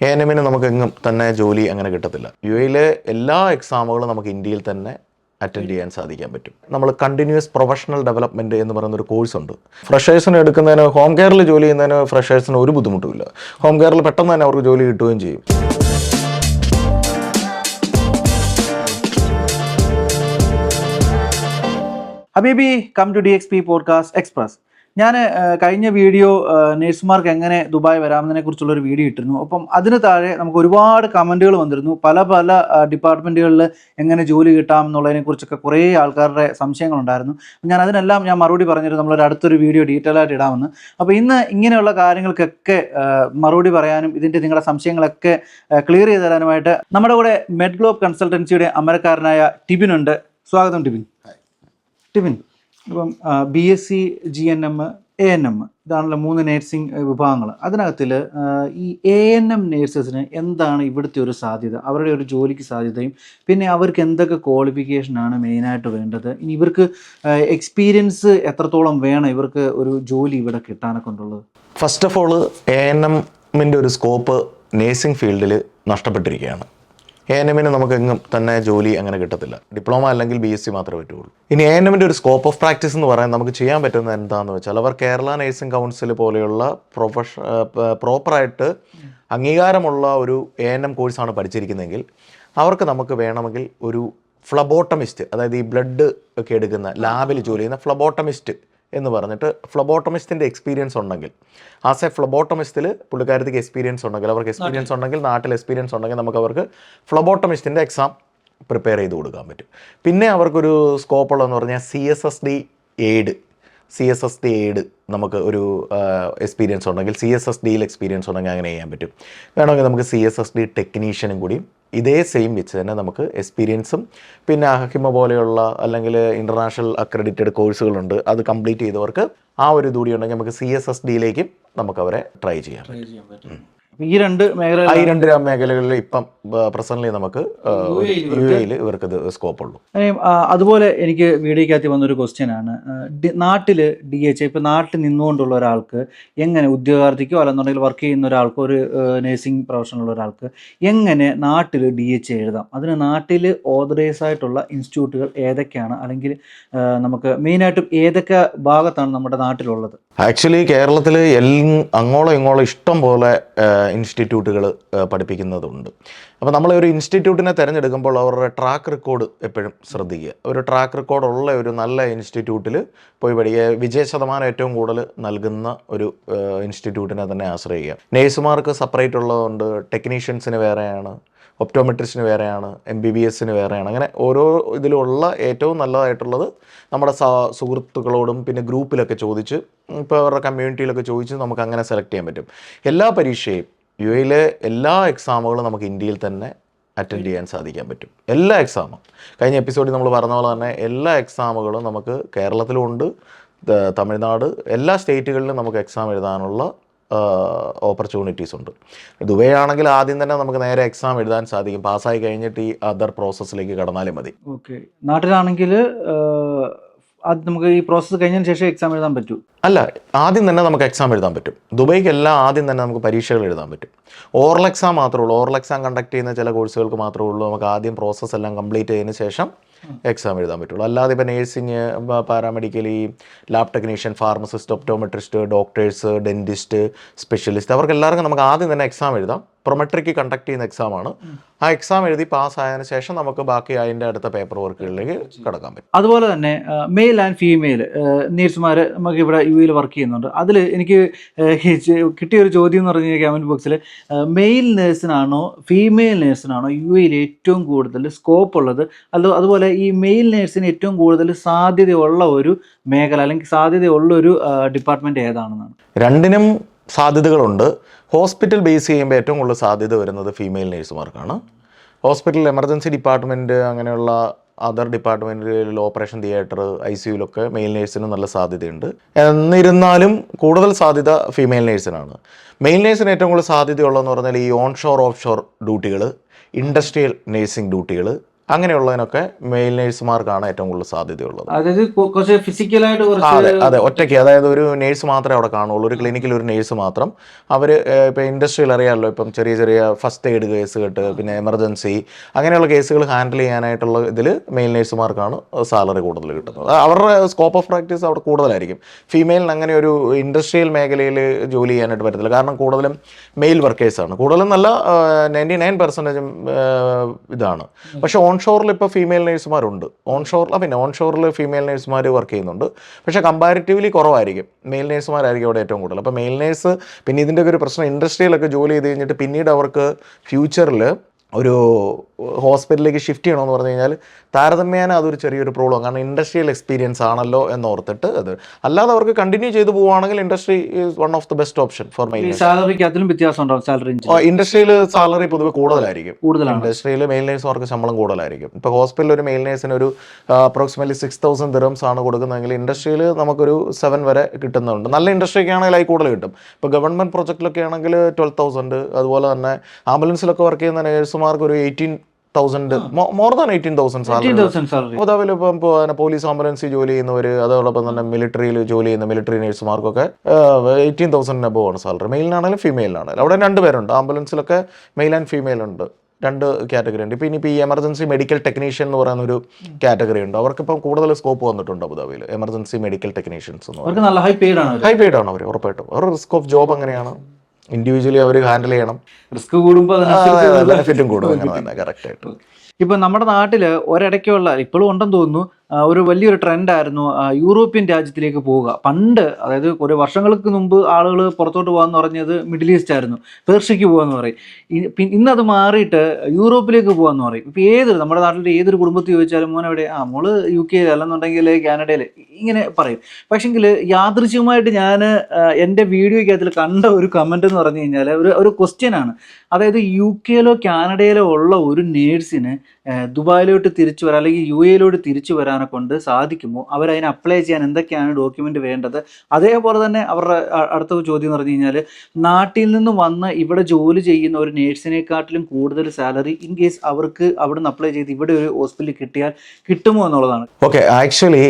എഎൻഎമ്മിന് നമുക്കെങ്ങും തന്നെ ജോലി അങ്ങനെ കിട്ടത്തില്ല. യുഎയിലെ എല്ലാ എക്സാമുകളും നമുക്ക് ഇന്ത്യയിൽ തന്നെ അറ്റൻഡ് ചെയ്യാൻ സാധിക്കാൻ പറ്റും. നമ്മൾ കണ്ടിന്യൂസ് പ്രൊഫഷണൽ ഡെവലപ്മെൻറ്റ് എന്ന് പറയുന്നൊരു കോഴ്സുണ്ട്. ഫ്രഷേഴ്സിന് എടുക്കുന്നതിന് ഹോം കെയറിൽ ജോലി ചെയ്യുന്നതിന് ഫ്രഷേഴ്സിന് ഒരു ബുദ്ധിമുട്ടുമില്ല. ഹോം കെയറിൽ പെട്ടെന്ന് തന്നെ അവർക്ക് ജോലി കിട്ടുകയും ചെയ്യും. ഹബീബി come to DXP podcast express. ഞാൻ കഴിഞ്ഞ വീഡിയോ നേഴ്സുമാർക്ക് എങ്ങനെ ദുബായ് വരാമെന്നതിനെ കുറിച്ചുള്ളൊരു വീഡിയോ ഇട്ടിരുന്നു. അപ്പം അതിന് താഴെ നമുക്ക് ഒരുപാട് കമൻറ്റുകൾ വന്നിരുന്നു. പല ഡിപ്പാർട്ട്മെൻറ്റുകളിൽ എങ്ങനെ ജോലി കിട്ടാം എന്നുള്ളതിനെക്കുറിച്ചൊക്കെ കുറേ ആൾക്കാരുടെ സംശയങ്ങളുണ്ടായിരുന്നു. അതിനെല്ലാം ഞാൻ മറുപടി പറഞ്ഞിരുന്നു. നമ്മളൊരു അടുത്തൊരു വീഡിയോ ഡീറ്റെയിൽ ആയിട്ട് ഇടാമെന്ന്. അപ്പോൾ ഇന്ന് ഇങ്ങനെയുള്ള കാര്യങ്ങൾക്കൊക്കെ മറുപടി പറയാനും ഇതിൻ്റെ നിങ്ങളുടെ സംശയങ്ങളൊക്കെ ക്ലിയർ ചെയ്ത് തരാനുമായിട്ട് നമ്മുടെ കൂടെ മെഡ്ഗ്ലോബ് കൺസൾട്ടൻസിയുടെ അമരക്കാരനായ ടിബിനുണ്ട്. സ്വാഗതം ടിബിൻ. ടിബിൻ, ഇപ്പം BSc GNM ANM ഇതാണല്ലോ 3 നേഴ്സിംഗ് വിഭാഗങ്ങൾ. അതിനകത്തിൽ ഈ ANM നേഴ്സസിന് എന്താണ് ഇവിടുത്തെ ഒരു സാധ്യത, അവരുടെ ഒരു ജോലിക്ക് സാധ്യതയും, പിന്നെ അവർക്ക് എന്തൊക്കെ ക്വാളിഫിക്കേഷനാണ് മെയിനായിട്ട് വേണ്ടത്, ഇനി ഇവർക്ക് എക്സ്പീരിയൻസ് എത്രത്തോളം വേണം ഇവർക്ക് ഒരു ജോലി ഇവിടെ കിട്ടാനൊക്കെ ഉണ്ടുള്ളത്? ഫസ്റ്റ് ഓഫ് ഓൾ എഎൻഎമ്മിൻ്റെ ഒരു സ്കോപ്പ് നേഴ്സിംഗ് ഫീൽഡിൽ നഷ്ടപ്പെട്ടിരിക്കുകയാണ്. എഎൻഎമ്മിന് നമുക്കെങ്ങും തന്നെ ജോലി അങ്ങനെ കിട്ടത്തില്ല. ഡിപ്ലോമ അല്ലെങ്കിൽ BSc മാത്രമേ പറ്റുള്ളൂ. ഇനി എഎൻഎമ്മിൻ്റെ ഒരു സ്കോപ്പ് ഓഫ് പ്രാക്ടീസ് എന്ന് പറയാൻ നമുക്ക് ചെയ്യാൻ പറ്റുന്നത് എന്താണെന്ന് വെച്ചാൽ, അവർ കേരള നേഴ്സിംഗ് കൗൺസിൽ പോലെയുള്ള പ്രോപ്പറായിട്ട് അംഗീകാരമുള്ള ഒരു ANM കോഴ്സാണ് പഠിച്ചിരിക്കുന്നതെങ്കിൽ അവർക്ക് നമുക്ക് വേണമെങ്കിൽ ഒരു ഫ്ലബോട്ടമിസ്റ്റ്, അതായത് ഈ ബ്ലഡ് ഒക്കെ എടുക്കുന്ന ലാബിൽ ജോലി ചെയ്യുന്ന ഫ്ലബോട്ടമിസ്റ്റ് എന്ന് പറഞ്ഞിട്ട് ഫ്ലബോട്ടമിസ്റ്റിൻ്റെ എക്സ്പീരിയൻസ് ഉണ്ടെങ്കിൽ, ആസ് എ ഫ്ലബോട്ടമിസ്റ്റിൽ പുള്ളിക്കാരത്തേക്ക് എക്സ്പീരിയൻസ് ഉണ്ടെങ്കിൽ, അവർക്ക് എക്സ്പീരിയൻസ് ഉണ്ടെങ്കിൽ, നാട്ടിൽ എക്സ്പീരിയൻസ് ഉണ്ടെങ്കിൽ നമുക്ക് അവർക്ക് ഫ്ലബോട്ടമിസ്റ്റിൻ്റെ എക്സാം പ്രിപ്പയർ ചെയ്ത് കൊടുക്കാൻ പറ്റും. പിന്നെ അവർക്കൊരു സ്കോപ്പുള്ളതെന്ന് പറഞ്ഞാൽ CSSD എയ്ഡ് നമുക്ക് ഒരു എക്സ്പീരിയൻസ് ഉണ്ടെങ്കിൽ, CSSDയിൽ എക്സ്പീരിയൻസ് ഉണ്ടെങ്കിൽ അങ്ങനെ ചെയ്യാൻ പറ്റും. വേണമെങ്കിൽ നമുക്ക് CSSD ടെക്നീഷ്യനും കൂടിയും ഇതേ സെയിം വെച്ച് തന്നെ നമുക്ക് എക്സ്പീരിയൻസും, പിന്നെ അഹിമ പോലെയുള്ള അല്ലെങ്കിൽ ഇൻ്റർനാഷണൽ അക്രഡിറ്റഡ് കോഴ്സുകളുണ്ട്, അത് കംപ്ലീറ്റ് ചെയ്തവർക്ക് ആ ഒരു ഇതുകൂടി ഉണ്ടെങ്കിൽ നമുക്ക് CSSDയിലേക്കും നമുക്ക് അവരെ ട്രൈ ചെയ്യാൻ പറ്റും. ഈ രണ്ട് മേഖലകളിൽ ഇപ്പം പ്രസന്റ്ലി നമുക്ക് UAEയിൽ ഇവർക്ക് സ്കോപ്പുള്ളൂ. അതുപോലെ എനിക്ക് വീഡിയോക്കകത്ത് വന്നൊരു ക്വസ്റ്റ്യൻ ആണ്, നാട്ടിൽ DHA ഇപ്പം നാട്ടിൽ നിന്നുകൊണ്ടുള്ള ഒരാൾക്ക് എങ്ങനെ, ഉദ്യോഗാർത്ഥിക്കോ അല്ലെന്നുണ്ടെങ്കിൽ വർക്ക് ചെയ്യുന്ന ഒരാൾക്കോ, ഒരു നേഴ്സിംഗ് പ്രൊഫഷനുള്ള ഒരാൾക്ക് എങ്ങനെ നാട്ടിൽ DHA എഴുതാം? അതിന് നാട്ടിൽ ഓതറൈസ് ആയിട്ടുള്ള ഇൻസ്റ്റിറ്റ്യൂട്ടുകൾ ഏതൊക്കെയാണ്, അല്ലെങ്കിൽ നമുക്ക് മെയിനായിട്ടും ഏതൊക്കെ ഭാഗത്താണ് നമ്മുടെ നാട്ടിലുള്ളത്? ആക്ച്വലി കേരളത്തിൽ അങ്ങോളം ഇങ്ങോളം ഇഷ്ടം പോലെ ഇൻസ്റ്റിറ്റ്യൂട്ടുകൾ പഠിപ്പിക്കുന്നതുണ്ട്. അപ്പോൾ നമ്മൾ ഒരു ഇൻസ്റ്റിറ്റ്യൂട്ടിനെ തിരഞ്ഞെടുക്കുമ്പോൾ അവരുടെ ട്രാക്ക് റെക്കോർഡ് എപ്പോഴും ശ്രദ്ധിക്കുക. ഒരു ട്രാക്ക് റെക്കോർഡുള്ള ഒരു നല്ല ഇൻസ്റ്റിറ്റ്യൂട്ടിൽ പോയി പഠിക്കുക. വിജയശതമാനം ഏറ്റവും കൂടുതൽ നൽകുന്ന ഒരു ഇൻസ്റ്റിറ്റ്യൂട്ടിനെ തന്നെ ആശ്രയിക്കുക. നേഴ്സുമാർക്ക് സെപ്പറേറ്റ് ഉള്ളതുകൊണ്ട്, ടെക്നീഷ്യൻസിന് വേറെയാണ്, ഒപ്റ്റോമെട്രിസ്റ്റിന് വേറെയാണ്, MBBSന് വേറെയാണ്. അങ്ങനെ ഓരോ ഇതിലുള്ള ഏറ്റവും നല്ലതായിട്ടുള്ളത് നമ്മുടെ സുഹൃത്തുക്കളോടും പിന്നെ ഗ്രൂപ്പിലൊക്കെ ചോദിച്ച്, ഇപ്പോൾ അവരുടെ കമ്മ്യൂണിറ്റിയിലൊക്കെ ചോദിച്ച് നമുക്ക് അങ്ങനെ സെലക്ട് ചെയ്യാൻ പറ്റും. എല്ലാ പരീക്ഷയും UAEയിലെ എല്ലാ എക്സാമുകളും നമുക്ക് ഇന്ത്യയിൽ തന്നെ അറ്റൻഡ് ചെയ്യാൻ സാധിക്കാൻ പറ്റും. എല്ലാ എക്സാമും കഴിഞ്ഞ എപ്പിസോഡിൽ നമ്മൾ പറഞ്ഞ പോലെ തന്നെ എല്ലാ എക്സാമുകളും നമുക്ക് കേരളത്തിലും ഉണ്ട്, തമിഴ്നാട്, എല്ലാ സ്റ്റേറ്റുകളിലും നമുക്ക് എക്സാം എഴുതാനുള്ള ഓപ്പർച്യൂണിറ്റീസ് ഉണ്ട്. ദുബൈ ആണെങ്കിൽ ആദ്യം തന്നെ നമുക്ക് നേരെ എക്സാം എഴുതാൻ സാധിക്കും. പാസ്സായി കഴിഞ്ഞിട്ട് ഈ അതർ പ്രോസസ്സിലേക്ക് കടന്നാലും മതി. ഓക്കെ. നാട്ടിലാണെങ്കിൽ അത് നമുക്ക് ഈ പ്രോസസ്സ് കഴിഞ്ഞതിന് ശേഷം എക്സാം എഴുതാൻ പറ്റൂ? അല്ല, ആദ്യം തന്നെ നമുക്ക് എക്സാം എഴുതാൻ പറ്റും. ദുബൈക്കെല്ലാം ആദ്യം തന്നെ നമുക്ക് പരീക്ഷകൾ എഴുതാൻ പറ്റും. ഓറൽ എക്സാം മാത്രമേ ഉള്ളൂ. ഓറൽ എക്സാം കണ്ടക്ട് ചെയ്യുന്ന ചില കോഴ്സുകൾക്ക് മാത്രമേ ഉള്ളൂ നമുക്ക് ആദ്യം പ്രോസസ്സ് എല്ലാം കംപ്ലീറ്റ് ചെയ്തതിന് ശേഷം എക്സാം എഴുതാൻ പറ്റുള്ളൂ. അല്ലാതെ ഇപ്പോൾ nursing, paramedical, lab technician, pharmacist, optometrist, doctors, dentist, specialist, അവർക്ക് എല്ലാവർക്കും നമുക്ക് ആദ്യം തന്നെ എക്സാം എഴുതാം. പ്രൊമെട്രിക്ക് കണ്ടക്ട് ചെയ്യുന്ന എക്സാമാണ്. ആ എക്സാം എഴുതി പാസ്സായതിനു ശേഷം നമുക്ക് ബാക്കി അതിൻ്റെ അടുത്ത പേപ്പർ വർക്കുകളിലേക്ക് കടക്കാൻ പറ്റും. അതുപോലെ തന്നെ മെയിൽ ആൻഡ് ഫീമെയിൽ നേഴ്സുമാർ നമുക്ക് ഇവിടെ UAEയിൽ വർക്ക് ചെയ്യുന്നുണ്ട്. അതിൽ എനിക്ക് കിട്ടിയൊരു ചോദ്യം എന്ന് പറഞ്ഞു കഴിഞ്ഞാൽ കമൻറ്റ് ബോക്സിൽ, മെയിൽ നേഴ്സിനാണോ ഫീമെയിൽ നേഴ്സിനാണോ UAEയിൽ ഏറ്റവും കൂടുതൽ സ്കോപ്പ് ഉള്ളത്? അതുപോലെ ഈ മെയിൽ നേഴ്സിന് ഏറ്റവും കൂടുതൽ സാധ്യതയുള്ള ഒരു മേഖല അല്ലെങ്കിൽ സാധ്യതയുള്ളൊരു ഡിപ്പാർട്ട്മെൻറ്റ് ഏതാണെന്നാണ്? രണ്ടിനും സാധ്യതകളുണ്ട്. ഹോസ്പിറ്റൽ ബേസ് ചെയ്യുമ്പോൾ ഏറ്റവും കൂടുതൽ സാധ്യത വരുന്നത് ഫീമെയിൽ നേഴ്സുമാർക്കാണ്. ഹോസ്പിറ്റൽ എമർജൻസി ഡിപ്പാർട്ട്മെൻറ്റ് അങ്ങനെയുള്ള അതർ ഡിപ്പാർട്ട്മെൻറ്റിൽ, ഓപ്പറേഷൻ തിയേറ്റർ, ICUയിലൊക്കെ മെയിൽ നേഴ്സിന് നല്ല സാധ്യതയുണ്ട്. എന്നിരുന്നാലും കൂടുതൽ സാധ്യത ഫീമെയിൽ നേഴ്സിനാണ്. മെയിൽ നേഴ്സിന് ഏറ്റവും കൂടുതൽ സാധ്യതയുള്ളതെന്ന് പറഞ്ഞാൽ ഈ ഓൺ ഷോർ ഓഫ് ഷോർ ഡ്യൂട്ടികൾ, ഇൻഡസ്ട്രിയൽ നേഴ്സിംഗ് ഡ്യൂട്ടികൾ, അങ്ങനെയുള്ളതിനൊക്കെ മെയിൽ നേഴ്സുമാർക്കാണ് ഏറ്റവും കൂടുതൽ സാധ്യതയുള്ളത്. അതായത് കുറച്ച് ഫിസിക്കലായിട്ട് അതെ അതെ, ഒറ്റയ്ക്ക്, അതായത് ഒരു നേഴ്സ് മാത്രമേ അവിടെ കാണുള്ളൂ, ഒരു ക്ലിനിക്കിൽ ഒരു നേഴ്സ് മാത്രം. അവർ ഇപ്പോൾ ഇൻഡസ്ട്രിയിൽ അറിയാമല്ലോ, ഇപ്പം ചെറിയ ചെറിയ ഫസ്റ്റ് എയ്ഡ് കേസ് കേട്ട് പിന്നെ എമർജൻസി അങ്ങനെയുള്ള കേസുകൾ ഹാൻഡിൽ ചെയ്യാനായിട്ടുള്ള ഇതിൽ മെയിൽ നേഴ്സുമാർക്കാണ് സാലറി കൂടുതൽ കിട്ടുന്നത്. അവരുടെ സ്കോപ്പ് ഓഫ് പ്രാക്ടീസ് അവിടെ കൂടുതലായിരിക്കും. ഫീമെയിലിന് അങ്ങനെ ഒരു ഇൻഡസ്ട്രിയൽ മേഖലയിൽ ജോലി ചെയ്യാനായിട്ട് പറ്റത്തില്ല, കാരണം കൂടുതലും മെയിൽ വർക്കേഴ്സാണ്, കൂടുതലും നല്ല 99% ഇതാണ്. പക്ഷേ ഓൺഷോറിൽ ഇപ്പോൾ ഫീമെയിൽ നേഴ്സുമാരുണ്ട്, ഓൺഷോറിൽ ഫീമെയിൽ നേഴ്സുമാർ വർക്ക് ചെയ്യുന്നുണ്ട്. പക്ഷേ കമ്പാരിറ്റീവ്ലി കുറവായിരിക്കും, മെയിൽ നേഴ്സുമാരായിരിക്കും അവിടെ ഏറ്റവും കൂടുതൽ. അപ്പോൾ മെയിൽ നേഴ്സ്, പിന്നെ ഇതിൻ്റെ ഒരു പ്രശ്നം, ഇൻഡസ്ട്രിയിലൊക്കെ ജോലി ചെയ്ത് കഴിഞ്ഞിട്ട് പിന്നീട് അവർക്ക് ഫ്യൂച്ചറിൽ ഒരു ഹോസ്പിറ്റലിലേക്ക് ഷിഫ്റ്റ് ചെയ്യണമെന്ന് പറഞ്ഞു കഴിഞ്ഞാൽ താരതമ്യേന അതൊരു ചെറിയൊരു പ്രോബ്ലം, കാരണം ഇൻഡസ്ട്രിയൽ എക്സ്പീരിയൻസ് ആണല്ലോ എന്നോർത്തിട്ട്. അത് അല്ലാതെ അവർക്ക് കണ്ടിന്യൂ ചെയ്ത് പോവുകയാണെങ്കിൽ industry is one of the best option for male. സാലറിക്ക് അതിലും വ്യത്യാസം ഉണ്ടാവും, സാലറി ഇൻഡസ്ട്രിയിൽ സാലറി പൊതുവെ കൂടുതലായിരിക്കും, ഇൻഡസ്ട്രിയിൽ മെയിൽ നേഴ്സുമാർക്ക് ശമ്പളം കൂടുതലായിരിക്കും. ഇപ്പോൾ ഹോസ്പിറ്റലിൽ ഒരു മെയിൽ നേഴ്സിന് ഒരു അപ്രോക്സിമേറ്റ്ലി 6,000 dirhams ആണ് കൊടുക്കുന്നതെങ്കിൽ ഇൻഡസ്ട്രിയിൽ നമുക്കൊരു 7 വരെ കിട്ടുന്നുണ്ട്. നല്ല ഇൻഡസ്ട്രിയൊക്കെ ആണെങ്കിൽ അതിൽ കൂടുതൽ കിട്ടും. ഇപ്പോൾ ഗവൺമെൻറ് പ്രൊജക്റ്റിലൊക്കെ ആണെങ്കിൽ 12,000. അതുപോലെ തന്നെ ആംബുലൻസിലൊക്കെ വർക്ക് ചെയ്യുന്ന നേഴ്സുമാർക്ക് ഒരു 18,000, മോർ ദാൻ 18,000 സാലറി. അതാവിൽ ഇപ്പം പോലീസ് ആംബുലൻസിൽ ജോലി ചെയ്യുന്നവർ, അതോടൊപ്പം തന്നെ മിലിറ്ററിയിൽ ജോലി ചെയ്യുന്ന മിലിറ്ററി നേഴ്സുമാർക്കൊക്കെ 18,000 above ആണ് സാലറി, മെയിലിനാണെങ്കിലും ഫീമെയിലിനാണെങ്കിലും. അവിടെ 2 പേരുണ്ട്, ആംബുലൻസിലൊക്കെ മെയിൽ ആൻഡ് ഫീമെയിൽ ഉണ്ട്, 2 കാറ്റഗറി ഉണ്ട്. ഇനിയിപ്പോൾ ഈ എമർജൻസി മെഡിക്കൽ ടെക്നീഷ്യൻ എന്ന് പറയുന്ന ഒരു കാറ്റഗറി ഉണ്ട്, അവർക്കിപ്പം കൂടുതൽ സ്കോപ്പ് വന്നിട്ടുണ്ട് അബുദാബിയിൽ. എമർജൻസി മെഡിക്കൽ ടെക്നീഷ്യൻസ് എന്ന് പറയുന്നത് നല്ല ഹൈ പെയ്ഡ് ആണ് അവർ, ഉറപ്പായിട്ടും. അവരുടെ റിസ്ക് ഓഫ് ജോബ് അങ്ങനെയാണ്, ഇൻഡിവിജ്വലി അവർ ഹാൻഡിൽ ചെയ്യണം, റിസ്ക് കൂടുമ്പോൾ ബെനിഫിറ്റും കൂടും, അങ്ങനെ തന്നെ കറക്റ്റായിട്ട്. ഇപ്പൊ നമ്മുടെ നാട്ടിൽ ഒരിടയ്ക്കുള്ള, ഇപ്പോഴും ഉണ്ടെന്ന് തോന്നുന്നു, ഒരു വലിയൊരു ട്രെൻഡായിരുന്നു യൂറോപ്യൻ രാജ്യത്തിലേക്ക് പോവുക. പണ്ട്, അതായത് ഒരു വർഷങ്ങൾക്ക് മുമ്പ് ആളുകൾ പുറത്തോട്ട് പോകാന്ന് പറഞ്ഞത് മിഡിൽ ഈസ്റ്റ് ആയിരുന്നു, പേർഷ്യക്ക് പോകാന്ന് പറയും. ഇന്നത് മാറിയിട്ട് യൂറോപ്പിലേക്ക് പോകാന്ന് പറയും. ഇപ്പൊ നമ്മുടെ നാട്ടിലെ ഏതൊരു കുടുംബത്തിൽ ചോദിച്ചാലും മോൻ എവിടെ, മോള് UK അല്ലെന്നുണ്ടെങ്കിൽ കാനഡയിൽ, ഇങ്ങനെ പറയും. പക്ഷെങ്കിൽ യാദൃശ്യമായിട്ട് ഞാൻ എൻ്റെ വീഡിയോയ്ക്കകത്തിൽ കണ്ട ഒരു കമന്റ് എന്ന് പറഞ്ഞു കഴിഞ്ഞാൽ ഒരു ക്വസ്റ്റ്യൻ ആണ്. അതായത് UK കാനഡയിലോ ഉള്ള ഒരു നേഴ്സിന് ദുബായിലോട്ട് തിരിച്ചു വരാൻ, അല്ലെങ്കിൽ UAE തിരിച്ചു വരാനെ കൊണ്ട് സാധിക്കുമോ, അവരതിന് അപ്ലൈ ചെയ്യാൻ എന്തൊക്കെയാണ് ഡോക്യുമെന്റ് വേണ്ടത്? അതേപോലെ തന്നെ അവരുടെ അടുത്ത ചോദ്യം എന്ന് പറഞ്ഞു കഴിഞ്ഞാൽ, നാട്ടിൽ നിന്ന് വന്ന് ഇവിടെ ജോലി ചെയ്യുന്ന ഒരു നേഴ്സിനെക്കാട്ടിലും കൂടുതൽ സാലറി ഇൻ കേസ് അവർക്ക് അവിടുന്ന് അപ്ലൈ ചെയ്ത് ഇവിടെ ഒരു ഹോസ്പിറ്റലിൽ കിട്ടിയാൽ കിട്ടുമോ എന്നുള്ളതാണ്. ഓക്കെ, ആക്ച്വലി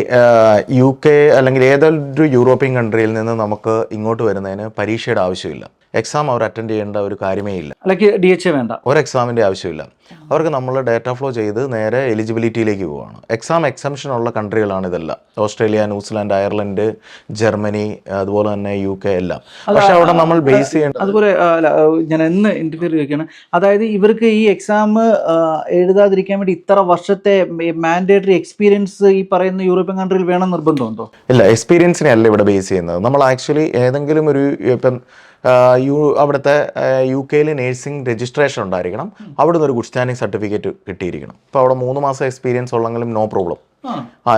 UK അല്ലെങ്കിൽ ഏതൊരു യൂറോപ്യൻ കൺട്രിയിൽ നിന്ന് നമുക്ക് ഇങ്ങോട്ട് വരുന്നതിന് പരീക്ഷയുടെ ആവശ്യമില്ല, എക്സാം അവർ അറ്റൻഡ് ചെയ്യേണ്ട ഒരു കാര്യമേ ഇല്ല, അല്ലെങ്കിൽ DHA വേണ്ട, ഒരു എക്സാമിൻ്റെ ആവശ്യമില്ല. അവർക്ക് നമ്മൾ ഡേറ്റ ഫ്ലോ ചെയ്ത് നേരെ എലിജിബിലിറ്റിയിലേക്ക് പോവുകയാണ്. എക്സാം എക്സംഷൻ ഉള്ള കൺട്രികളാണ് ഇതെല്ലാം, ഓസ്ട്രേലിയ, ന്യൂസിലാൻഡ്, അയർലൻഡ്, ജർമ്മനി, അതുപോലെ തന്നെ UK എല്ലാം. പക്ഷെ അവിടെ നമ്മൾ ബേസ് ചെയ്യേണ്ട, അതുപോലെ ഞാൻ എന്ന് ഇന്റർവ്യൂ ചോദിക്കുകയാണ്, അതായത് ഇവർക്ക് ഈ എക്സാം എഴുതാതിരിക്കാൻ വേണ്ടി ഇത്ര വർഷത്തെ മാൻഡേറ്ററി എക്സ്പീരിയൻസ് ഈ പറയുന്ന യൂറോപ്യൻ കൺട്രിയിൽ വേണം നിർബന്ധമുണ്ടോ? ഇല്ല, എക്സ്പീരിയൻസിനെ അല്ല ഇവിടെ ബേസ് ചെയ്യുന്നത്. നമ്മൾ ആക്ച്വലി ഏതെങ്കിലും ഒരു ഇപ്പം അവിടുത്തെ UK നേഴ്സിംഗ് രജിസ്ട്രേഷൻ ഉണ്ടായിരിക്കണം, അവിടുന്ന് ഒരു ഗുഡ് സ്റ്റാൻഡിങ് സർട്ടിഫിക്കറ്റ് കിട്ടിയിരിക്കണം. ഇപ്പോൾ അവിടെ 3 മാസം എക്സ്പീരിയൻസ് ഉള്ളെങ്കിലും നോ പ്രോബ്ലം.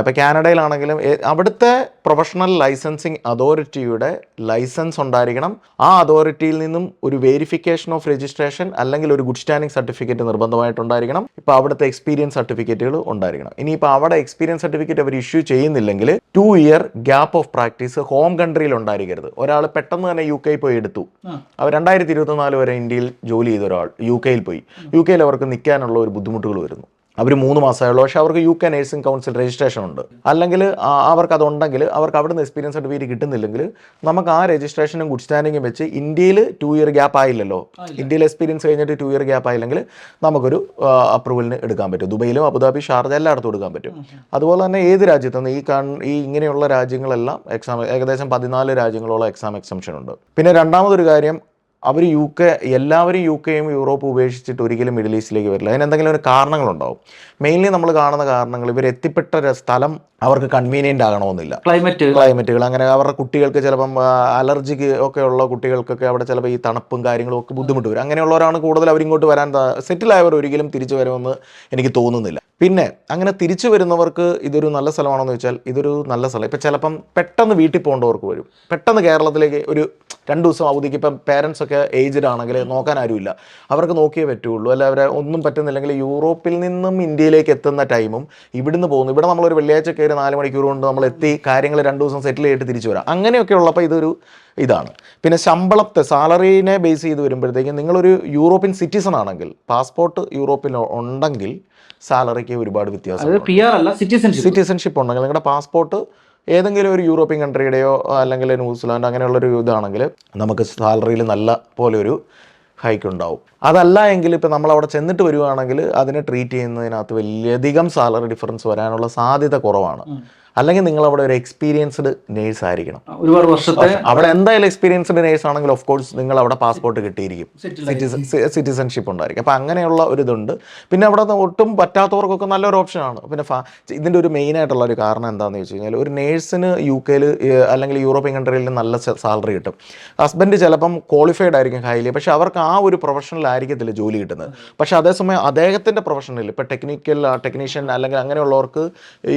ഇപ്പോൾ കാനഡയിലാണെങ്കിലും അവിടുത്തെ പ്രൊഫഷണൽ ലൈസൻസിങ് അതോറിറ്റിയുടെ ലൈസൻസ് ഉണ്ടായിരിക്കണം, ആ അതോറിറ്റിയിൽ നിന്നും ഒരു വെരിഫിക്കേഷൻ ഓഫ് രജിസ്ട്രേഷൻ അല്ലെങ്കിൽ ഒരു ഗുഡ് സ്റ്റാൻഡിങ് സർട്ടിഫിക്കറ്റ് നിർബന്ധമായിട്ടുണ്ടായിരിക്കണം. ഇപ്പോൾ അവിടുത്തെ എക്സ്പീരിയൻസ് സർട്ടിഫിക്കറ്റുകൾ ഉണ്ടായിരിക്കണം. ഇനിയിപ്പോൾ അവിടെ എക്സ്പീരിയൻസ് സർട്ടിഫിക്കറ്റ് അവർ ഇഷ്യൂ ചെയ്യുന്നില്ലെങ്കിൽ 2 year gap of practice home കൺട്രിയിൽ ഉണ്ടായിരിക്കരുത്. ഒരാൾ പെട്ടെന്ന് തന്നെ UK പോയി എടുത്തു, അവർ 2024 വരെ ഇന്ത്യയിൽ ജോലി ചെയ്ത ഒരാൾ UK പോയി, UK അവർക്ക് നിൽക്കാനുള്ള ഒരു ബുദ്ധിമുട്ടുകൾ വരുന്നു. അവർ 3 മാസമായുള്ളൂ, പക്ഷേ അവർക്ക് UK നേഴ്സിംഗ് കൗൺസിൽ രജിസ്ട്രേഷൻ ഉണ്ട്. അല്ലെങ്കിൽ അവർക്ക് അതുണ്ടെങ്കിൽ അവർക്ക് അവിടുന്ന് എക്സ്പീരിയൻസ് സർട്ടിഫിക്കറ്റ് കിട്ടുന്നില്ലെങ്കിൽ നമുക്ക് ആ രജിസ്ട്രേഷനും ഗുഡ് സ്റ്റാൻഡിങ്ങും വെച്ച് ഇന്ത്യയിൽ 2 year ഗ്യാപ്പ് ആയില്ലല്ലോ, ഇന്ത്യയിൽ എക്സ്പീരിയൻസ് കഴിഞ്ഞിട്ട് 2 year ഗ്യാപ്പ് ആയില്ലെങ്കിൽ നമുക്കൊരു അപ്രൂവലിന് എടുക്കാൻ പറ്റും. ദുബൈയിലും അബുദാബി, ഷാർജ എല്ലായിടത്തും എടുക്കാൻ പറ്റും. അതുപോലെ തന്നെ ഏത് രാജ്യത്തുനിന്ന് ഈ ഇങ്ങനെയുള്ള രാജ്യങ്ങളെല്ലാം എക്സാം, ഏകദേശം 14 രാജ്യങ്ങളോളം എക്സാം എക്സംഷൻ ഉണ്ട്. പിന്നെ രണ്ടാമതൊരു കാര്യം, അവർ എല്ലാവരും UK-യും യൂറോപ്പും ഉപേക്ഷിച്ചിട്ട് ഒരിക്കലും മിഡിൽ ഈസ്റ്റിലേക്ക് വരില്ല. അതിനെന്തെങ്കിലും ഒരു കാരണങ്ങളുണ്ടാവും. മെയിൻലി നമ്മൾ കാണുന്ന കാരണങ്ങൾ, ഇവർ എത്തിപ്പെട്ട സ്ഥലം അവർക്ക് കൺവീനിയൻ്റ് ആകണമെന്നില്ല, ക്ലൈമറ്റുകൾ അങ്ങനെ, അവരുടെ കുട്ടികൾക്ക് ചിലപ്പം അലർജിക്ക് ഒക്കെ ഉള്ള കുട്ടികൾക്കൊക്കെ അവിടെ ചിലപ്പോൾ ഈ തണുപ്പും കാര്യങ്ങളും ഒക്കെ ബുദ്ധിമുട്ട് വരും. അങ്ങനെയുള്ളവരാണ് കൂടുതൽ അവരിങ്ങോട്ട് വരാൻ സെറ്റിലായവർ ഒരിക്കലും തിരിച്ചു വരുമെന്ന് എനിക്ക് തോന്നുന്നില്ല. പിന്നെ അങ്ങനെ തിരിച്ചു വരുന്നവർക്ക് ഇതൊരു നല്ല സ്ഥലമാണെന്ന് വെച്ചാൽ ഇതൊരു നല്ല സ്ഥലം. ഇപ്പം ചിലപ്പം പെട്ടെന്ന് വീട്ടിൽ പോകേണ്ടവർക്ക് വരും, പെട്ടെന്ന് കേരളത്തിലേക്ക് ഒരു 2 ദിവസം അവധിക്ക്. ഇപ്പം പേരൻസ് ഒക്കെ ഏജ്ഡ് ആണെങ്കിൽ നോക്കാൻ ആരുമില്ല, അവർക്ക് നോക്കിയേ പറ്റുള്ളൂ. അല്ല അവരെ ഒന്നും പറ്റുന്നില്ലെങ്കിൽ യൂറോപ്പിൽ നിന്നും ഇന്ത്യയിലേക്ക് എത്തുന്ന ടൈമും ഇവിടുന്ന് പോകുന്നു, ഇവിടെ നമ്മളൊരു വെള്ളിയാഴ്ച കയറി 4 മണിക്കൂർ കൊണ്ട് നമ്മൾ എത്തി കാര്യങ്ങൾ 2 ദിവസം സെറ്റിൽ ചെയ്തിട്ട് തിരിച്ചു വരാം. അങ്ങനെയൊക്കെ ഉള്ളപ്പോൾ ഇതൊരു ഇതാണ്. പിന്നെ ശമ്പളത്തെ സാലറീനെ ബേസ് ചെയ്ത് വരുമ്പോഴത്തേക്കും നിങ്ങളൊരു യൂറോപ്യൻ സിറ്റിസൺ ആണെങ്കിൽ, പാസ്പോർട്ട് യൂറോപ്പിൽ ഉണ്ടെങ്കിൽ സാലറിക്ക് ഒരുപാട് വ്യത്യാസം. സിറ്റിസൺഷിപ്പ് ഉണ്ടെങ്കിൽ നിങ്ങളുടെ പാസ്പോർട്ട് ഏതെങ്കിലും ഒരു യൂറോപ്യൻ കൺട്രിയുടെയോ അല്ലെങ്കിൽ ന്യൂസിലാൻഡ് അങ്ങനെയുള്ളൊരു ഇതാണെങ്കിൽ നമുക്ക് സാലറിയിൽ നല്ല പോലെ ഒരു ഹൈക്ക് ഉണ്ടാവും. അതല്ല എങ്കിൽ ഇപ്പോൾ നമ്മളവിടെ ചെന്നിട്ട് വരുവാണെങ്കിൽ അതിനെ ട്രീറ്റ് ചെയ്യുന്നതിനകത്ത് വലിയധികം സാലറി ഡിഫറൻസ് വരാനുള്ള സാധ്യത കുറവാണ്. അല്ലെങ്കിൽ നിങ്ങൾ അവിടെ ഒരു എക്സ്പീരിയൻസ്ഡ് നേഴ്സ് ആയിരിക്കണം. ഒരുപാട് വർഷത്തെ അവിടെ എന്തായാലും എക്സ്പീരിയൻസ്ഡ് നേഴ്സ് ആണെങ്കിൽ ഓഫ് കോഴ്സ് നിങ്ങൾ അവിടെ പാസ്പോർട്ട് കിട്ടിയിരിക്കും, സിറ്റിസൺഷിപ്പ് ഉണ്ടായിരിക്കും. അപ്പോൾ അങ്ങനെയുള്ള ഒരു ഇതുണ്ട്. പിന്നെ അവിടെ ഒട്ടും പറ്റാത്തവർക്കൊക്കെ നല്ലൊരു ഓപ്ഷനാണ്. പിന്നെ ഇതിൻ്റെ ഒരു മെയിനായിട്ടുള്ള ഒരു കാരണം എന്താണെന്ന് വെച്ച് കഴിഞ്ഞാൽ ഒരു നേഴ്സിന് UK അല്ലെങ്കിൽ യൂറോപ്യൻ കൺട്രിയിൽ നല്ല സാലറി കിട്ടും. ഹസ്ബൻഡ് ചിലപ്പം ക്വാളിഫൈഡ് ആയിരിക്കും ഹൈലി, പക്ഷെ അവർക്ക് ആ ഒരു പ്രൊഫഷണൽ ആയിരിക്കത്തില്ല ജോലി കിട്ടുന്നത്. പക്ഷേ അതേസമയം അദ്ദേഹത്തിൻ്റെ പ്രൊഫഷനിൽ ഇപ്പോൾ ടെക്നീഷ്യൻ അല്ലെങ്കിൽ അങ്ങനെയുള്ളവർക്ക്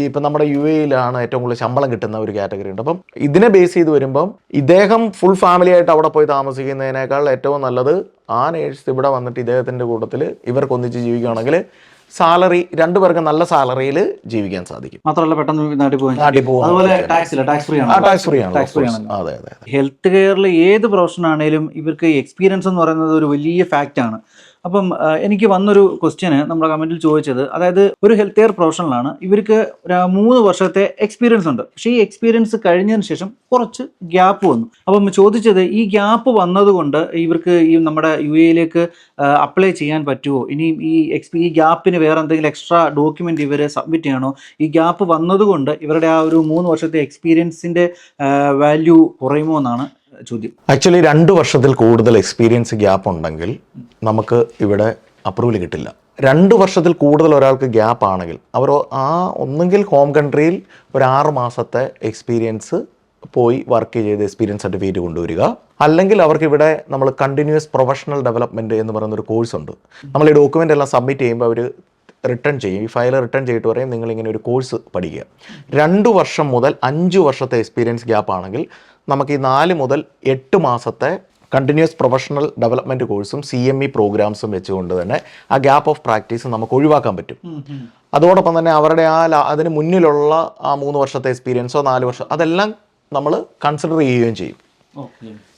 ഇപ്പം നമ്മുടെ UAE ഏറ്റവും കൂടുതൽ ശമ്പളം കിട്ടുന്ന ഒരു കാറ്റഗറി ഉണ്ട്. അപ്പം ഇതിനെ ബേസ് ചെയ്ത് വരുമ്പം ഇദ്ദേഹം ഫുൾ ഫാമിലി ആയിട്ട് അവിടെ പോയി താമസിക്കുന്നതിനേക്കാൾ ഏറ്റവും നല്ലത് ആ നേഴ്സ് ഇവിടെ വന്നിട്ട് ഇദ്ദേഹത്തിൻ്റെ കൂട്ടത്തിൽ ഇവർക്കൊന്നിച്ച് ജീവിക്കുകയാണെങ്കിൽ സാലറി രണ്ടുപേർക്കും നല്ല സാലറിയിൽ ജീവിക്കാൻ സാധിക്കും. മാത്രമല്ല പെട്ടെന്ന് നാട്ടിൽ പോകും. അതുപോലെ ടാക്സ് ഫ്രീ ആണ്. അതെ. ഹെൽത്ത് കെയറിൽ ഏത് പ്രൊഫഷൻ ആണെങ്കിലും ഇവർക്ക് എക്സ്പീരിയൻസ് എന്ന് പറയുന്നത് ഒരു വലിയ ഫാക്റ്റ് ആണ്. അപ്പം എനിക്ക് വന്നൊരു ക്വസ്റ്റ്യന് നമ്മുടെ കമൻറ്റിൽ ചോദിച്ചത്, അതായത് ഒരു ഹെൽത്ത് കെയർ പ്രൊഫഷണലാണ്, ഇവർക്ക് 3 വർഷത്തെ എക്സ്പീരിയൻസ് ഉണ്ട്. പക്ഷേ ഈ എക്സ്പീരിയൻസ് കഴിഞ്ഞതിന് ശേഷം കുറച്ച് ഗ്യാപ്പ് വന്നു. അപ്പം ചോദിച്ചത്, ഈ ഗ്യാപ്പ് വന്നതുകൊണ്ട് ഇവർക്ക് ഈ നമ്മുടെ UAE അപ്ലൈ ചെയ്യാൻ പറ്റുമോ? ഇനിയും ഈ ഗ്യാപ്പിന് വേറെ എന്തെങ്കിലും എക്സ്ട്രാ ഡോക്യുമെൻ്റ് ഇവർ സബ്മിറ്റ് ചെയ്യണോ? ഈ ഗ്യാപ്പ് വന്നതുകൊണ്ട് ഇവരുടെ ആ ഒരു 3 വർഷത്തെ എക്സ്പീരിയൻസിൻ്റെ വാല്യൂ കുറയുമോ എന്നാണ് ചോദ്യം. ആക്ച്വലി 2 വർഷത്തിൽ കൂടുതൽ എക്സ്പീരിയൻസ് ഗ്യാപ്പ് ഉണ്ടെങ്കിൽ നമുക്ക് ഇവിടെ അപ്രൂവൽ കിട്ടില്ല. 2 വർഷത്തിൽ കൂടുതൽ ഒരാൾക്ക് ഗ്യാപ്പ് ആണെങ്കിൽ അവർ ഒന്നെങ്കിൽ ഹോം കൺട്രിയിൽ ഒരു 6 മാസത്തെ എക്സ്പീരിയൻസ് പോയി വർക്ക് ചെയ്ത് എക്സ്പീരിയൻസ് സർട്ടിഫിക്കറ്റ് കൊണ്ടുവരിക, അല്ലെങ്കിൽ അവർക്ക് ഇവിടെ നമ്മൾ കണ്ടിന്യൂസ് പ്രൊഫഷണൽ ഡെവലപ്മെൻറ്റ് എന്ന് പറയുന്നൊരു കോഴ്സ് ഉണ്ട്. നമ്മൾ ഈ ഡോക്യുമെൻ്റ് എല്ലാം സബ്മിറ്റ് ചെയ്യുമ്പോൾ അവർ റിട്ടേൺ ചെയ്യും. ഈ ഫയൽ റിട്ടേൺ ചെയ്തിട്ട് പറയും നിങ്ങളിങ്ങനെ ഒരു കോഴ്സ് പഠിക്കുക. 2 വർഷം മുതൽ 5 വർഷത്തെ എക്സ്പീരിയൻസ് ഗ്യാപ്പ് ആണെങ്കിൽ നമുക്ക് ഈ 4 മുതൽ 8 മാസത്തെ കണ്ടിന്യൂസ് പ്രൊഫഷണൽ ഡെവലപ്മെൻറ്റ് കോഴ്സും CME പ്രോഗ്രാംസും വെച്ചുകൊണ്ട് തന്നെ ആ ഗ്യാപ്പ് ഓഫ് പ്രാക്ടീസ് നമുക്ക് ഒഴിവാക്കാൻ പറ്റും. അതോടൊപ്പം തന്നെ അവരുടെ അതിന് മുന്നിലുള്ള ആ 3 വർഷത്തെ എക്സ്പീരിയൻസോ 4 വർഷം അതെല്ലാം നമ്മൾ കൺസിഡർ ചെയ്യുകയും ചെയ്യും.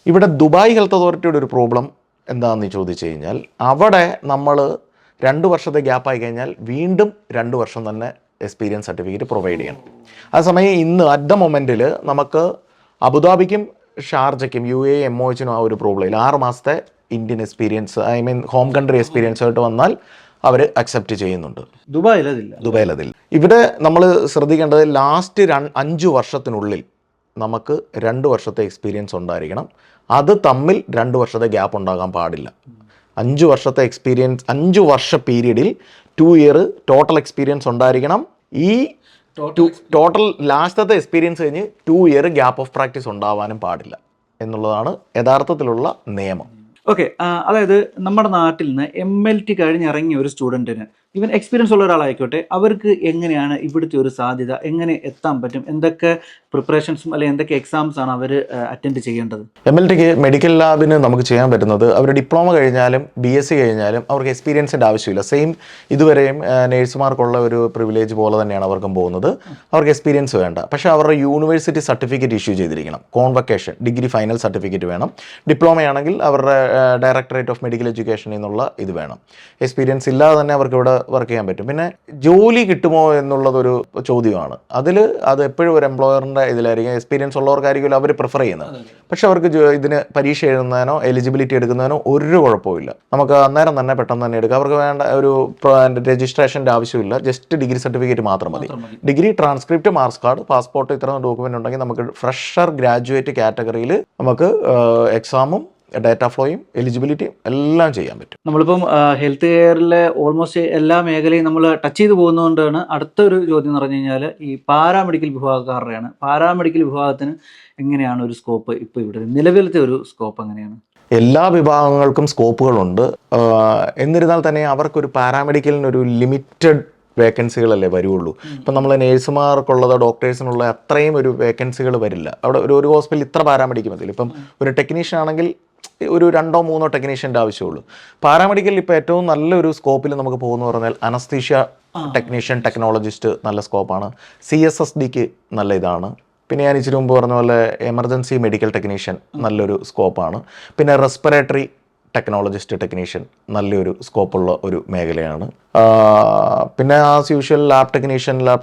ഇവിടെ ദുബായ് ഹെൽത്ത് അതോറിറ്റിയുടെ ഒരു പ്രോബ്ലം എന്താണെന്ന് ചോദിച്ചു കഴിഞ്ഞാൽ അവിടെ നമ്മൾ 2 വർഷത്തെ ഗ്യാപ്പായി കഴിഞ്ഞാൽ വീണ്ടും 2 വർഷം തന്നെ എക്സ്പീരിയൻസ് സർട്ടിഫിക്കറ്റ് പ്രൊവൈഡ് ചെയ്യണം. അതേസമയം ഇന്ന് അറ്റ് ദ മൊമെൻറ്റിൽ നമുക്ക് അബുദാബിക്കും ഷാർജയ്ക്കും UAE MOHനും ആ ഒരു പ്രോബ്ലം ഇല്ല. 6 മാസത്തെ Indian experience home country experience ആയിട്ട് വന്നാൽ അവർ അക്സെപ്റ്റ് ചെയ്യുന്നുണ്ട്. ദുബായിലതില്ല. ഇവിടെ നമ്മൾ ശ്രദ്ധിക്കേണ്ടത് ലാസ്റ്റ് 5 വർഷത്തിനുള്ളിൽ നമുക്ക് 2 വർഷത്തെ എക്സ്പീരിയൻസ് ഉണ്ടായിരിക്കണം. അത് തമ്മിൽ 2 വർഷത്തെ ഗ്യാപ്പ് ഉണ്ടാകാൻ പാടില്ല. 5 വർഷത്തെ എക്സ്പീരിയൻസ് 5 വർഷ പീരീഡിൽ 2 ഇയർ ടോട്ടൽ എക്സ്പീരിയൻസ് ഉണ്ടായിരിക്കണം. ഈ ടോട്ടൽ ലാസ്റ്റത്തെ എക്സ്പീരിയൻസ് കഴിഞ്ഞ് 2 ഇയർ ഗ്യാപ്പ് ഓഫ് പ്രാക്ടീസ് ഉണ്ടാവാനും പാടില്ല എന്നുള്ളതാണ് യഥാർത്ഥത്തിലുള്ള നിയമം. ഓക്കെ, അതായത് നമ്മുടെ നാട്ടിൽ നിന്ന് MLT കഴിഞ്ഞിറങ്ങിയ ഒരു സ്റ്റുഡൻറ്റിന് ഈവൻ എക്സ്പീരിയൻസ് ഉള്ള ഒരാളായിക്കോട്ടെ, അവർക്ക് എങ്ങനെയാണ് ഇവിടുത്തെ ഒരു സാധ്യത, എങ്ങനെ എത്താൻ പറ്റും, എന്തൊക്കെ പ്രിപ്പറേഷൻസും അല്ലെങ്കിൽ എന്തൊക്കെ എക്സാംസ് ആണ് അവർ അറ്റൻഡ് ചെയ്യേണ്ടത്? MLTക്ക് മെഡിക്കൽ ലാബിന് നമുക്ക് ചെയ്യാൻ പറ്റുന്നത് അവർ ഡിപ്ലോമ കഴിഞ്ഞാലും BSc കഴിഞ്ഞാലും അവർക്ക് എക്സ്പീരിയൻസിൻ്റെ ആവശ്യമില്ല. സെയിം ഇതുവരെയും നേഴ്സുമാർക്കുള്ള ഒരു പ്രിവിലേജ് പോലെ തന്നെയാണ് അവർക്കും പോകുന്നത്. അവർക്ക് എക്സ്പീരിയൻസ് വേണ്ട. പക്ഷേ അവരുടെ യൂണിവേഴ്സിറ്റി സർട്ടിഫിക്കറ്റ് ഇഷ്യൂ ചെയ്തിരിക്കണം. കോൺവക്കേഷൻ ഡിഗ്രി ഫൈനൽ സർട്ടിഫിക്കറ്റ് വേണം. ഡിപ്ലോമയാണെങ്കിൽ അവരുടെ ഡയറക്ടറേറ്റ് ഓഫ് മെഡിക്കൽ എഡ്യൂക്കേഷനിൽ നിന്നുള്ള ഇത് വേണം. എക്സ്പീരിയൻസ് ഇല്ലാതെ തന്നെ അവർക്ക് ഇവിടെ വർക്ക് ചെയ്യാൻ പറ്റും. പിന്നെ ജോലി കിട്ടുമോ എന്നുള്ളതൊരു ചോദ്യമാണ്. അത് എപ്പോഴും ഒരു എംപ്ലോയറിൻ്റെ ഇതിലായിരിക്കും. എക്സ്പീരിയൻസ് ഉള്ളവർക്കായിരിക്കും അവർ പ്രിഫർ ചെയ്യുന്നത്. പക്ഷെ അവർക്ക് ഇതിന് പരീക്ഷ എഴുതുന്നതിനോ എലിജിബിലിറ്റി എടുക്കുന്നതിനോ ഒരു കുഴപ്പമില്ല. നമുക്ക് അന്നേരം തന്നെ പെട്ടെന്ന് തന്നെ എടുക്കാം. അവർക്ക് വേണ്ട ഒരു രജിസ്ട്രേഷൻ്റെ ആവശ്യമില്ല. ജസ്റ്റ് ഡിഗ്രി സർട്ടിഫിക്കറ്റ് മാത്രം മതി. Degree, transcript, marks card, passport ഇത്തരം ഡോക്യുമെൻ്റ് ഉണ്ടെങ്കിൽ നമുക്ക് ഫ്രഷർ ഗ്രാജുവേറ്റ് കാറ്റഗറിയിൽ നമുക്ക് എക്സാമും ഡാറ്റ ഫ്ലോയും എലിജിബിലിറ്റിയും എല്ലാം ചെയ്യാൻ പറ്റും. നമ്മളിപ്പം ഹെൽത്ത് കെയറിലെ ഓൾമോസ്റ്റ് എല്ലാ മേഖലയും നമ്മൾ ടച്ച് ചെയ്ത് പോകുന്നതുകൊണ്ടാണ് അടുത്തൊരു ചോദ്യം എന്ന് പറഞ്ഞു കഴിഞ്ഞാൽ ഈ പാരാമെഡിക്കൽ വിഭാഗക്കാരുടെയാണ്. പാരാമെഡിക്കൽ വിഭാഗത്തിന് എങ്ങനെയാണ് ഒരു സ്കോപ്പ് ഇപ്പോൾ ഇവിടെ നിലവിലത്തെ ഒരു സ്കോപ്പ് എങ്ങനെയാണ്? എല്ലാ വിഭാഗങ്ങൾക്കും സ്കോപ്പുകളുണ്ട്. എന്നിരുന്നാൽ തന്നെ അവർക്കൊരു പാരാമെഡിക്കലിനൊരു ലിമിറ്റഡ് വേക്കൻസികളല്ലേ വരുള്ളൂ. ഇപ്പം നമ്മൾ നേഴ്സുമാർക്കുള്ളത് ഡോക്ടേഴ്സിനുള്ള അത്രയും ഒരു വേക്കൻസികൾ വരില്ല. അവിടെ ഒരു ഹോസ്പിറ്റലിൽ ഇത്ര പാരാമെഡിക്കൽ മതിയില്ല. ഇപ്പം ഒരു ടെക്നീഷ്യൻ ആണെങ്കിൽ ഒരു 2-3 ടെക്നീഷ്യൻ്റെ ആവശ്യമുള്ളൂ. പാരാമെഡിക്കലിൽ ഇപ്പോൾ ഏറ്റവും നല്ലൊരു സ്കോപ്പിൽ നമുക്ക് പോകുന്നു പറഞ്ഞാൽ അനസ്തീഷ്യ ടെക്നീഷ്യൻ, ടെക്നോളജിസ്റ്റ് നല്ല സ്കോപ്പാണ്. CSSDക്ക് നല്ല ഇതാണ്. പിന്നെ ഞാൻ ഇച്ചിരി മുമ്പ് പറഞ്ഞ പോലെ എമർജൻസി മെഡിക്കൽ ടെക്നീഷ്യൻ നല്ലൊരു സ്കോപ്പാണ്. പിന്നെ റെസ്പിറേറ്ററി ടെക്നീഷ്യൻ നല്ലൊരു സ്കോപ്പുള്ള ഒരു മേഖലയാണ്. പിന്നെ ആസ് യൂഷ്വൽ ലാബ്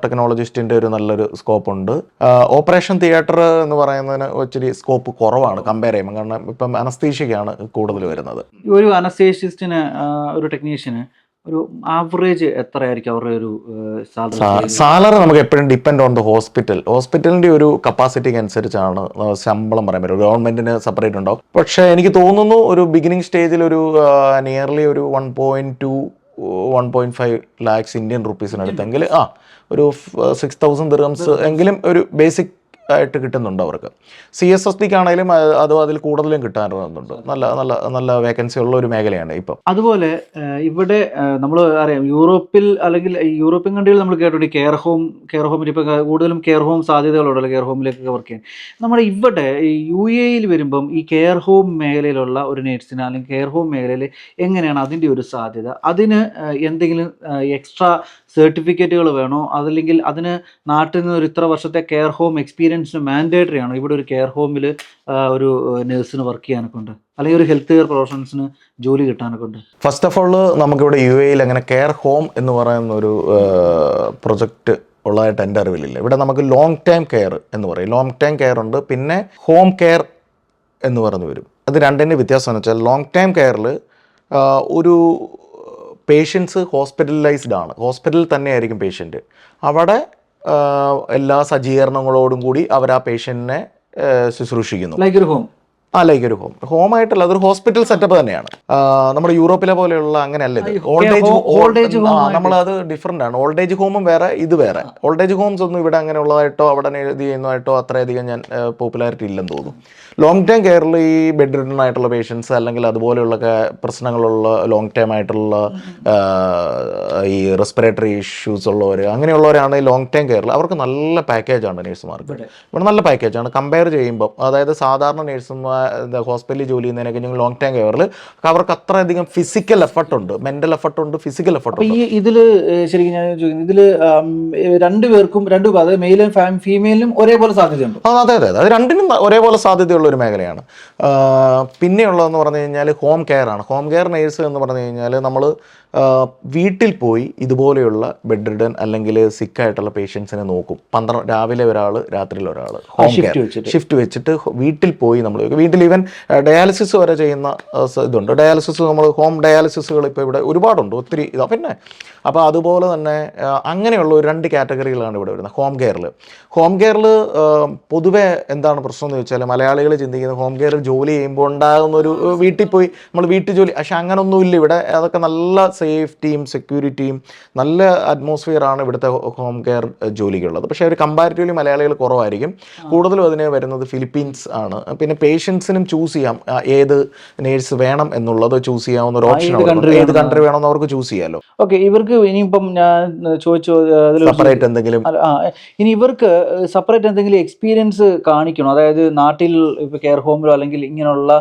ടെക്നോളജിസ്റ്റിൻ്റെ ഒരു നല്ലൊരു സ്കോപ്പുണ്ട്. ഓപ്പറേഷൻ തിയേറ്റർ എന്ന് പറയുന്നതിന് ഇച്ചിരി സ്കോപ്പ് കുറവാണ് കമ്പയർ ചെയ്യുമ്പോൾ, കാരണം ഇപ്പം അനസ്തീഷ്യക്കാണ് കൂടുതൽ വരുന്നത്. ഒരു അനസ്തേഷ്യസ്റ്റിന് ഒരു ടെക്നീഷ്യന് ഒരു ആവറേജ് എത്രയായിരിക്കും അവരുടെ ഒരു സാലറി? നമുക്ക് എപ്പോഴും ഡിപ്പെൻഡ് ഓൺ ദ ഹോസ്പിറ്റലിൻ്റെ ഒരു കപ്പാസിറ്റിക്ക് അനുസരിച്ചാണ് ശമ്പളം പറയാൻ പറ്റും. ഗവൺമെന്റിന് സെപ്പറേറ്റ് ഉണ്ടാവും. പക്ഷേ എനിക്ക് തോന്നുന്നു ഒരു ബിഗിനിങ് സ്റ്റേജിൽ ഒരു നിയർലി ഒരു 1.5 ലാക്സ് ഇന്ത്യൻ റുപ്പീസിനടുത്തെങ്കിൽ ഒരു 6,000 ദിർഹംസ് എങ്കിലും ഒരു ബേസിക് ആയിട്ട് കിട്ടുന്നുണ്ട് അവർക്ക്. CSSDക്ക് ആണെങ്കിലും അതിൽ കൂടുതലും കിട്ടാറുണ്ട്. നല്ല നല്ല നല്ല വേക്കൻസി ഉള്ള ഒരു മേഖലയാണ് ഇപ്പം. അതുപോലെ ഇവിടെ നമ്മൾ അറിയാം, യൂറോപ്പിൽ അല്ലെങ്കിൽ യൂറോപ്യൻ കൺട്രിയിൽ നമ്മൾ കേട്ടിട്ടുണ്ട് കെയർ ഹോമിൽ ഇപ്പം കൂടുതലും കെയർ ഹോം സാധ്യതകളുണ്ടല്ലോ, കെയർ ഹോമിലേക്കൊക്കെ വർക്ക് ചെയ്യാൻ. നമ്മുടെ ഇവിടെ UAE വരുമ്പം ഈ കെയർ ഹോം മേഖലയിലുള്ള ഒരു നേഴ്സിന് അല്ലെങ്കിൽ കെയർ ഹോം മേഖലയിൽ എങ്ങനെയാണ് അതിൻ്റെ ഒരു സാധ്യത? അതിന് എന്തെങ്കിലും എക്സ്ട്രാ സർട്ടിഫിക്കറ്റുകൾ വേണോ? അതല്ലെങ്കിൽ അതിന് നാട്ടിൽ നിന്ന് ഒരു ഇത്ര വർഷത്തെ കെയർ ഹോം എക്സ്പീരിയൻസ് മാൻഡേറ്ററി ആണോ ഇവിടെ ഒരു കെയർ ഹോമിൽ ഒരു നഴ്സിന് വർക്ക് ചെയ്യാനൊക്കെ ഉണ്ട്, അല്ലെങ്കിൽ ഒരു ഹെൽത്ത് കെയർ പ്രൊഫഷണൽസിന് ജോലി കിട്ടാനൊക്കെ ഉണ്ട്? ഫസ്റ്റ് ഓഫ് ഓൾ നമുക്കിവിടെ UAE അങ്ങനെ കെയർ ഹോം എന്ന് പറയുന്ന ഒരു പ്രൊജക്റ്റ് ഉള്ളതായിട്ട് എൻ്റെ അറിവിലില്ല. ഇവിടെ നമുക്ക് ലോങ് ടൈം കെയർ എന്ന് പറയും. ലോങ് ടൈം കെയർ ഉണ്ട്, പിന്നെ ഹോം കെയർ എന്ന് പറഞ്ഞു വരും. അത് രണ്ടിൻ്റെ വ്യത്യാസം എന്ന് വെച്ചാൽ ലോങ് ടൈം കെയറിൽ ഒരു പേഷ്യൻസ് ഹോസ്പിറ്റലൈസ്ഡ് ആണ്, ഹോസ്പിറ്റലിൽ തന്നെയായിരിക്കും പേഷ്യൻറ്റ്. അവിടെ എല്ലാ സജ്ജീകരണങ്ങളോടും കൂടി അവർ ആ പേഷ്യൻറ്റിനെ ശുശ്രൂഷിക്കുന്നു. ലൈക്ക് ഒരു ഹോം? ലൈക്ക് ഒരു ഹോമായിട്ടല്ല, അതൊരു ഹോസ്പിറ്റൽ സെറ്റപ്പ് തന്നെയാണ്. നമ്മുടെ യൂറോപ്പിലെ പോലെയുള്ള അങ്ങനെയല്ല ഇത്. ഓൾഡ് ഏജ് നമ്മളത് ഡിഫറെൻ്റ് ആണ്. ഓൾഡ് ഏജ് ഹോമും വേറെ, ഇത് വേറെ. ഓൾഡ് ഏജ് ഹോംസ് ഒന്നും ഇവിടെ അങ്ങനെ ഉള്ളതായിട്ടോ അവിടെ ഇത് ചെയ്യുന്നതായിട്ടോ അത്രയധികം ഞാൻ പോപ്പുലാരിറ്റി ഇല്ലെന്ന് തോന്നുന്നു. ലോങ് ടൈം കെയറിൽ ഈ ബെഡ് റിഡൻ ആയിട്ടുള്ള പേഷ്യൻസ് അല്ലെങ്കിൽ അതുപോലെയുള്ള പ്രശ്നങ്ങളുള്ള ലോങ് ടൈം ആയിട്ടുള്ള ഈ റെസ്പിറേറ്ററി ഇഷ്യൂസ് ഉള്ളവർ അങ്ങനെയുള്ളവരാണ് ഈ ലോങ് ടൈം കെയറിൽ. അവർക്ക് നല്ല പാക്കേജാണ് നേഴ്സുമാർക്ക്. ഇവിടെ നല്ല പാക്കേജാണ് കമ്പയർ ചെയ്യുമ്പോൾ. അതായത് സാധാരണ നേഴ്സുമാർ ഹോസ്പിറ്റലിൽ ജോലി ചെയ്യുന്നതിനൊക്കെ ലോങ് ടൈം കെയറിൽ അവർക്ക് അത്രയധികം ഫിസിക്കൽ എഫർട്ടുണ്ട്, മെന്റൽ എഫർട്ടുണ്ട്, ഫിസിക്കൽ എഫർട്ടുണ്ട്. ഇതിൽ ശരിക്കും ഞാൻ ചോദിക്കുന്നത്, ഇതിൽ രണ്ടുപേർക്കും അതായത് മെയിലും ഫീമെയിലും ഒരേപോലെ സാധ്യതയുണ്ട്? അതെ, അത് രണ്ടിനും ഒരേപോലെ സാധ്യതയുള്ള ഒരു മേഖലയാണ്. പിന്നെയുള്ളതെന്ന് പറഞ്ഞു കഴിഞ്ഞാൽ ഹോം കെയർ ആണ്. ഹോം കെയർ നേഴ്സ് എന്ന് പറഞ്ഞു കഴിഞ്ഞാൽ നമ്മൾ വീട്ടിൽ പോയി ഇതുപോലെയുള്ള ബെഡ് റിഡൻ അല്ലെങ്കിൽ സിക്കായിട്ടുള്ള പേഷ്യൻസിനെ നോക്കും. രാവിലെ ഒരാൾ, രാത്രിയിൽ ഒരാൾ, ഹോം കെയർ ഷിഫ്റ്റ് വെച്ചിട്ട് വീട്ടിൽ പോയി നമ്മൾ വീട്ടിൽ ഈവൻ ഡയാലിസിസ് വരെ ചെയ്യുന്ന ഇതുണ്ട്. ഡയാലിസിസ് നമ്മൾ ഹോം ഡയാലിസിസുകൾ ഇപ്പോൾ ഇവിടെ ഒരുപാടുണ്ട്, ഒത്തിരി ഇതാ. പിന്നെ അപ്പോൾ അതുപോലെ തന്നെ അങ്ങനെയുള്ള ഒരു 2 കാറ്റഗറികളാണ് ഇവിടെ വരുന്നത് ഹോം കെയറിൽ. പൊതുവെ എന്താണ് പ്രശ്നം എന്ന് ചോദിച്ചാൽ മലയാളികൾ ചിന്തിക്കുന്നത് ഹോം കെയറിൽ ജോലി ചെയ്യുമ്പോൾ ഉണ്ടാകുന്ന ഒരു വീട്ടിൽ പോയി നമ്മൾ വീട്ടു ജോലി, പക്ഷെ അങ്ങനൊന്നുമില്ല ഇവിടെ. അതൊക്കെ നല്ല സേഫ്റ്റിയും സെക്യൂരിറ്റിയും നല്ല അറ്റ്മോസ്ഫിയറാണ് ഇവിടുത്തെ ഹോം കെയർ ജോലിക്കുള്ളത്. പക്ഷേ ഒരു കമ്പാരിറ്റീവ്ലി മലയാളികൾ കുറവായിരിക്കും. കൂടുതലും അതിന് വരുന്നത് ഫിലിപ്പീൻസ് ആണ്. പിന്നെ പേഷ്യൻസിനും ചൂസ് ചെയ്യാം ഏത് നേഴ്സ് വേണം എന്നുള്ളത് ചൂസ് ചെയ്യാവുന്ന ഒരു ഓപ്ഷൻ, ഏത് കൺട്രി വേണമെന്ന് അവർക്ക് ചൂസ് ചെയ്യാമല്ലോ. ഓക്കെ, ഇവർക്ക് ഇനിയിപ്പം ഞാൻ ചോദിച്ചു സെപ്പറേറ്റ് എന്തെങ്കിലും ഇനി ഇവർക്ക് സെപ്പറേറ്റ് എന്തെങ്കിലും എക്സ്പീരിയൻസ് കാണിക്കണോ? അതായത് നാട്ടിൽ ഇപ്പോൾ കെയർ ഹോമിലോ അല്ലെങ്കിൽ ഇങ്ങനെയുള്ള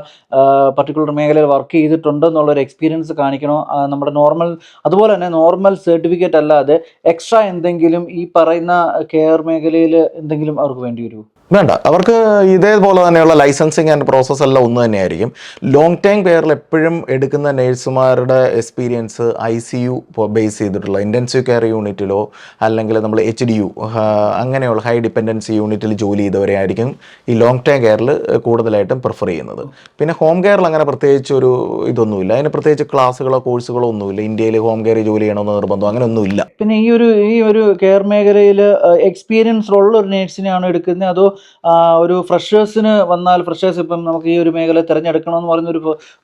പർട്ടിക്കുലർ മേഖലയിൽ വർക്ക് ചെയ്തിട്ടുണ്ടെന്നുള്ളൊരു എക്സ്പീരിയൻസ് കാണിക്കണോ? നമ്മുടെ നോർമൽ, അതുപോലെ തന്നെ നോർമൽ സർട്ടിഫിക്കറ്റ് അല്ലാതെ എക്സ്ട്രാ എന്തെങ്കിലും ഈ പറയുന്ന കെയർ മേഖലയിൽ എന്തെങ്കിലും അവർക്ക് വേണ്ടി വരുമോ? വേണ്ട, അവർക്ക് ഇതേപോലെ തന്നെയുള്ള ലൈസൻസിങ് ആൻഡ് പ്രോസസ്സ് എല്ലാം ഒന്ന് തന്നെയായിരിക്കും. ലോങ് ടൈം കെയറിൽ എപ്പോഴും എടുക്കുന്ന നേഴ്സുമാരുടെ എക്സ്പീരിയൻസ് ICU ബേസ് ചെയ്തിട്ടുള്ള ഇൻറ്റൻസീവ് കെയർ യൂണിറ്റിലോ അല്ലെങ്കിൽ നമ്മൾ HDU അങ്ങനെയുള്ള ഹൈ ഡിപ്പെൻഡൻസി യൂണിറ്റിൽ ജോലി ചെയ്തവരെ ആയിരിക്കും ഈ ലോങ് ടൈം കെയറിൽ കൂടുതലായിട്ടും പ്രിഫർ ചെയ്യുന്നത്. പിന്നെ ഹോം കെയറിൽ അങ്ങനെ പ്രത്യേകിച്ച് ഒരു ഇതൊന്നുമില്ല, അതിന് പ്രത്യേകിച്ച് ക്ലാസ്സുകളോ കോഴ്സുകളോ ഒന്നുമില്ല. ഇന്ത്യയിൽ ഹോം കെയർ ജോലി ചെയ്യണമെന്ന് നിർബന്ധം അങ്ങനെ ഒന്നുമില്ല. പിന്നെ ഈ ഒരു കെയർ മേഖലയിൽ എക്സ്പീരിയൻസ് ഉള്ള ഒരു നേഴ്സിനെയാണോ എടുക്കുന്നത്, അതോ ഒരു ഫ്രഷേഴ്സിന് വന്നാൽ, ഫ്രഷേഴ്സ് ഇപ്പം നമുക്ക് ഈ ഒരു മേഖല തിരഞ്ഞെടുക്കണമെന്ന് പറയുന്ന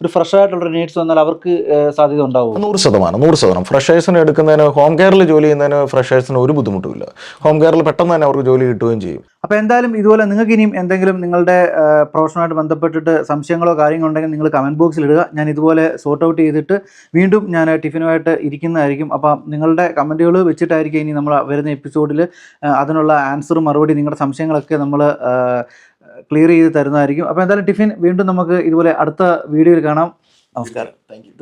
ഒരു ഫ്രഷ് ആയിട്ടുള്ള നേഴ്സ് വന്നാൽ അവർക്ക് സാധ്യത ഉണ്ടാവും? 100%. ഫ്രഷേഴ്സിന് എടുക്കുന്നതിന്, ഹോം കെയറിൽ ജോലി ചെയ്യുന്നതിന് ഫ്രഷേഴ്സിന് ഒരു ബുദ്ധിമുട്ടുമില്ല. ഹോം കെയറിൽ പെട്ടെന്ന് തന്നെ അവർക്ക് ജോലി കിട്ടുകയും ചെയ്യും. അപ്പോൾ എന്തായാലും ഇതുപോലെ നിങ്ങൾക്ക് ഇനിയും എന്തെങ്കിലും നിങ്ങളുടെ പ്രൊഫഷനുമായിട്ട് ബന്ധപ്പെട്ടിട്ട് സംശയങ്ങളോ കാര്യങ്ങളോ ഉണ്ടെങ്കിൽ നിങ്ങൾ കമൻറ്റ് ബോക്സിൽ ഇടുക. ഞാൻ ഇതുപോലെ സോർട്ട് ഔട്ട് ചെയ്തിട്ട് വീണ്ടും ഞാൻ ടിഫിനുമായിട്ട് ഇരിക്കുന്നതായിരിക്കും. അപ്പം നിങ്ങളുടെ കമൻറ്റുകൾ വെച്ചിട്ടായിരിക്കും ഇനി നമ്മൾ വരുന്ന എപ്പിസോഡിൽ അതിനുള്ള ആൻസറും മറുപടി നിങ്ങളുടെ സംശയങ്ങളൊക്കെ നമ്മൾ ക്ലിയർ ചെയ്ത് തരുന്നതായിരിക്കും. അപ്പോൾ എന്തായാലും ടിഫിൻ, വീണ്ടും നമുക്ക് ഇതുപോലെ അടുത്ത വീഡിയോയിൽ കാണാം. നമസ്കാരം. Thank you.